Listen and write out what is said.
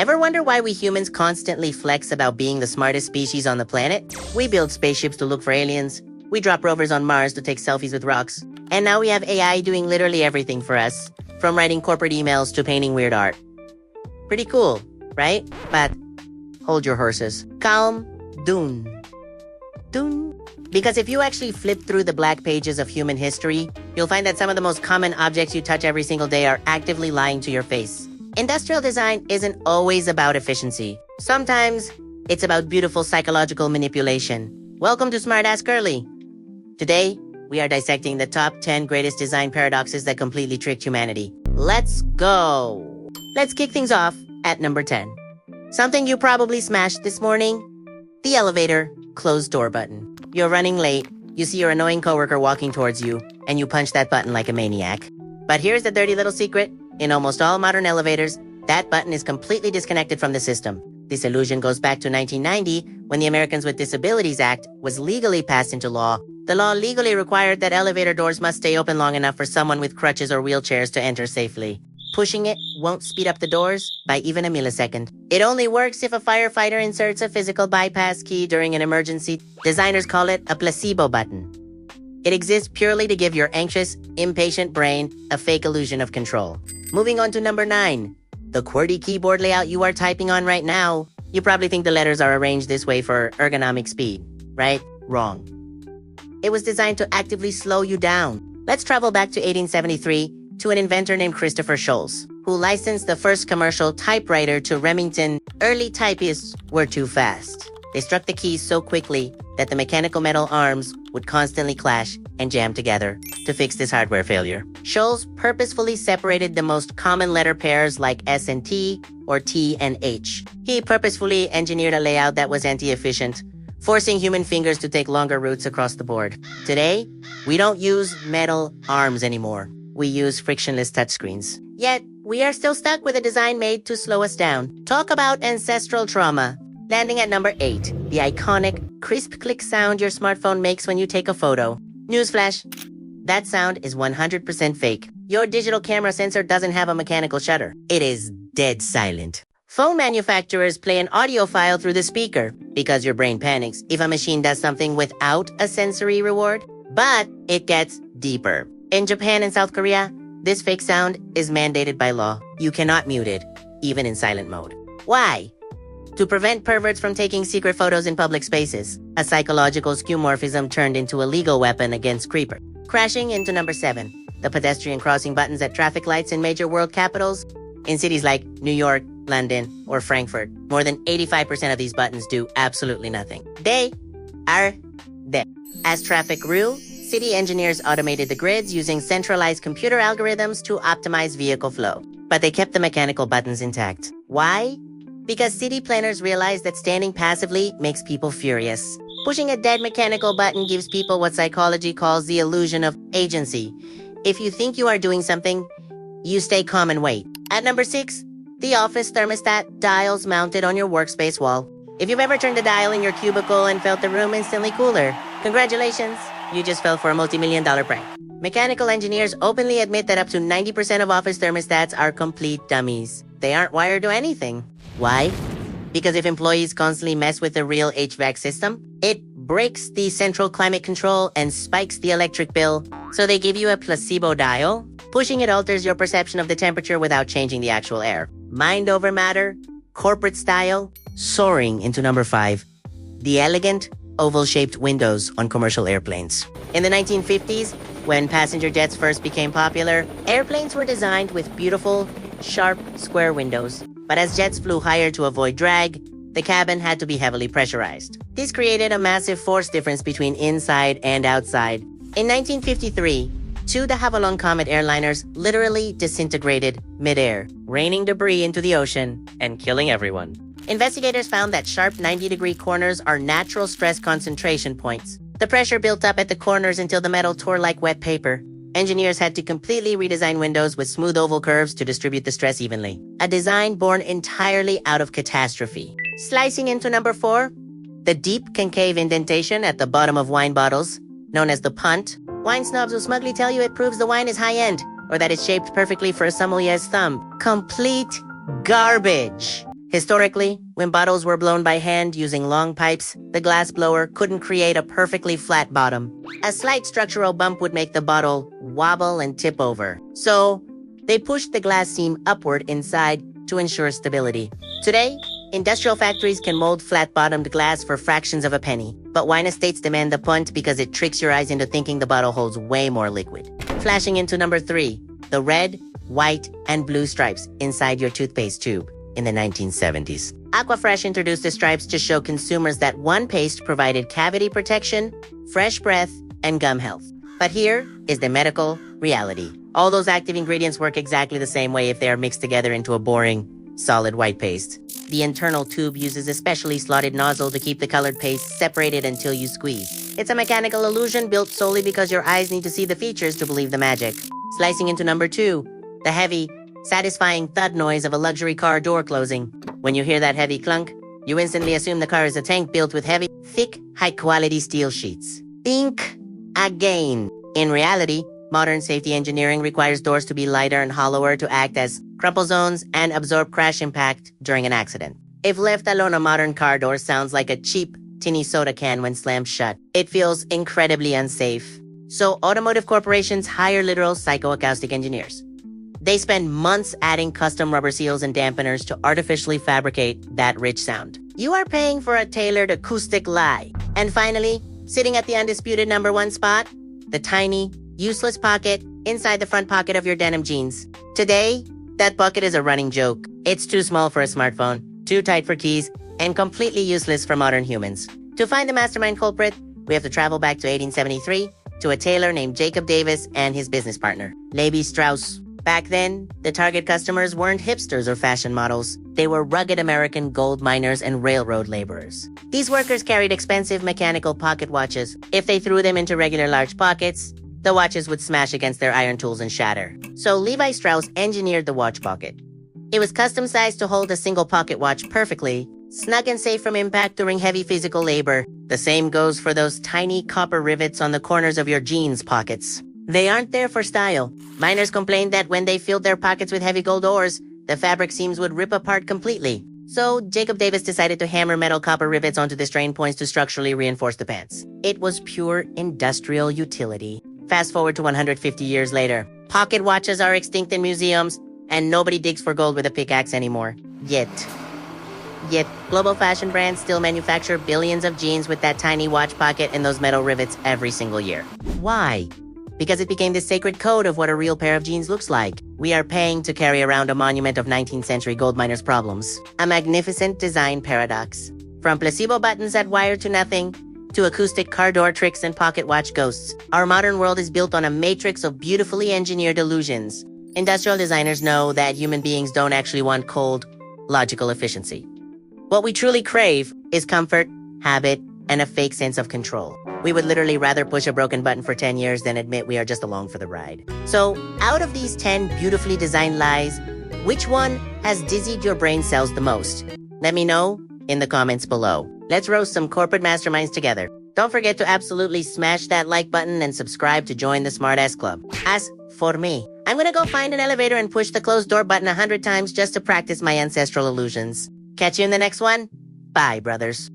Ever wonder why we humans constantly flex about being the smartest species on the planet? We build spaceships to look for aliens, we drop rovers on Mars to take selfies with rocks, and now we have AI doing literally everything for us, from writing corporate emails to painting weird art. Pretty cool, right? But hold your horses. Calm down. Because if you actually flip through the black pages of human history, you'll find that some of the most common objects you touch every single day are actively lying to your face. Industrial design isn't always about efficiency. Sometimes it's about beautiful psychological manipulation. Welcome to Smart Ask Curly. Today, we are dissecting the top 10 greatest design paradoxes that completely tricked humanity. Let's go! Let's kick things off at number 10. Something you probably smashed this morning? The elevator closed door button. You're running late, you see your annoying coworker walking towards you, and you punch that button like a maniac. But here's the dirty little secret. In almost all modern elevators, that button is completely disconnected from the system. This illusion goes back to 1990, when the Americans with Disabilities Act was legally passed into law. The law legally required that elevator doors must stay open long enough for someone with crutches or wheelchairs to enter safely. Pushing it won't speed up the doors by even a millisecond. It only works if a firefighter inserts a physical bypass key during an emergency. Designers call it a placebo button. It exists purely to give your anxious, impatient brain a fake illusion of control. Moving on to number 9. The QWERTY keyboard layout you are typing on right now. You probably think the letters are arranged this way for ergonomic speed, right? Wrong. It was designed to actively slow you down. Let's travel back to 1873 to an inventor named Christopher Sholes, who licensed the first commercial typewriter to Remington. Early typists were too fast. They struck the keys so quickly that the mechanical metal arms would constantly clash and jam together to fix this hardware failure. Sholes purposefully separated the most common letter pairs like S and T or T and H. He purposefully engineered a layout that was anti-efficient, forcing human fingers to take longer routes across the board. Today, we don't use metal arms anymore. We use frictionless touchscreens. Yet, we are still stuck with a design made to slow us down. Talk about ancestral trauma. Landing at number 8, the iconic crisp click sound your smartphone makes when you take a photo. Newsflash, that sound is 100% fake. Your digital camera sensor doesn't have a mechanical shutter. It is dead silent. Phone manufacturers play an audio file through the speaker because your brain panics if a machine does something without a sensory reward. But it gets deeper. In Japan and South Korea, this fake sound is mandated by law. You cannot mute it, even in silent mode. Why? To prevent perverts from taking secret photos in public spaces, a psychological skeuomorphism turned into a legal weapon against creeper. Crashing into number 7, the pedestrian crossing buttons at traffic lights in major world capitals. In cities like New York, London, or Frankfurt, more than 85% of these buttons do absolutely nothing. They are dead. As traffic grew, city engineers automated the grids using centralized computer algorithms to optimize vehicle flow. But they kept the mechanical buttons intact. Why? Because city planners realized that standing passively makes people furious. Pushing a dead mechanical button gives people what psychology calls the illusion of agency. If you think you are doing something, you stay calm and wait. At number 6, the office thermostat dials mounted on your workspace wall. If you've ever turned the dial in your cubicle and felt the room instantly cooler, congratulations, you just fell for a multi-million-dollar prank. Mechanical engineers openly admit that up to 90% of office thermostats are complete dummies. They aren't wired to anything. Why? Because if employees constantly mess with the real HVAC system, it breaks the central climate control and spikes the electric bill. So they give you a placebo dial. Pushing it alters your perception of the temperature without changing the actual air. Mind over matter, corporate style, soaring into number 5. The elegant, oval-shaped windows on commercial airplanes. In the 1950s, when passenger jets first became popular, airplanes were designed with beautiful, sharp, square windows. But as jets flew higher to avoid drag, the cabin had to be heavily pressurized. This created a massive force difference between inside and outside. In 1953, 2 de Havilland Comet airliners literally disintegrated mid-air, raining debris into the ocean and killing everyone. Investigators found that sharp 90-degree corners are natural stress concentration points. The pressure built up at the corners until the metal tore like wet paper. Engineers had to completely redesign windows with smooth oval curves to distribute the stress evenly. A design born entirely out of catastrophe. Slicing into number 4, the deep concave indentation at the bottom of wine bottles, known as the punt. Wine snobs will smugly tell you it proves the wine is high-end, or that it's shaped perfectly for a sommelier's thumb. Complete garbage. Historically, when bottles were blown by hand using long pipes, the glass blower couldn't create a perfectly flat bottom. A slight structural bump would make the bottle wobble and tip over. So, they pushed the glass seam upward inside to ensure stability. Today, industrial factories can mold flat-bottomed glass for fractions of a penny. But wine estates demand the punt because it tricks your eyes into thinking the bottle holds way more liquid. Flashing into number 3, the red, white, and blue stripes inside your toothpaste tube. In the 1970s, Aquafresh introduced the stripes to show consumers that one paste provided cavity protection, fresh breath, and gum health. But here is the medical reality. All those active ingredients work exactly the same way if they are mixed together into a boring, solid white paste. The internal tube uses a specially slotted nozzle to keep the colored paste separated until you squeeze. It's a mechanical illusion built solely because your eyes need to see the features to believe the magic. Slicing into number 2, the heavy, satisfying thud noise of a luxury car door closing. When you hear that heavy clunk, you instantly assume the car is a tank built with heavy, thick, high-quality steel sheets. Think again. In reality, modern safety engineering requires doors to be lighter and hollower to act as crumple zones and absorb crash impact during an accident. If left alone, a modern car door sounds like a cheap, tinny soda can when slammed shut. It feels incredibly unsafe. So automotive corporations hire literal psychoacoustic engineers. They spend months adding custom rubber seals and dampeners to artificially fabricate that rich sound. You are paying for a tailored acoustic lie. And finally, sitting at the undisputed number 1 spot, the tiny, useless pocket inside the front pocket of your denim jeans. Today, that pocket is a running joke. It's too small for a smartphone, too tight for keys, and completely useless for modern humans. To find the mastermind culprit, we have to travel back to 1873 to a tailor named Jacob Davis and his business partner, Levi Strauss. Back then, the target customers weren't hipsters or fashion models. They were rugged American gold miners and railroad laborers. These workers carried expensive mechanical pocket watches. If they threw them into regular large pockets, the watches would smash against their iron tools and shatter. So Levi Strauss engineered the watch pocket. It was custom-sized to hold a single pocket watch perfectly, snug and safe from impact during heavy physical labor. The same goes for those tiny copper rivets on the corners of your jeans pockets. They aren't there for style. Miners complained that when they filled their pockets with heavy gold ores, the fabric seams would rip apart completely. So Jacob Davis decided to hammer metal copper rivets onto the strain points to structurally reinforce the pants. It was pure industrial utility. Fast forward to 150 years later. Pocket watches are extinct in museums, and nobody digs for gold with a pickaxe anymore. Yet, global fashion brands still manufacture billions of jeans with that tiny watch pocket and those metal rivets every single year. Why? Because it became the sacred code of what a real pair of jeans looks like. We are paying to carry around a monument of 19th century gold miners' problems. A magnificent design paradox. From placebo buttons that wire to nothing, to acoustic car door tricks and pocket watch ghosts, our modern world is built on a matrix of beautifully engineered illusions. Industrial designers know that human beings don't actually want cold, logical efficiency. What we truly crave is comfort, habit, and a fake sense of control. We would literally rather push a broken button for 10 years than admit we are just along for the ride. So, out of these 10 beautifully designed lies, which one has dizzied your brain cells the most? Let me know in the comments below. Let's roast some corporate masterminds together. Don't forget to absolutely smash that like button and subscribe to join the Smartass Club. As for me, I'm gonna go find an elevator and push the closed door button 100 times just to practice my ancestral illusions. Catch you in the next one. Bye, brothers.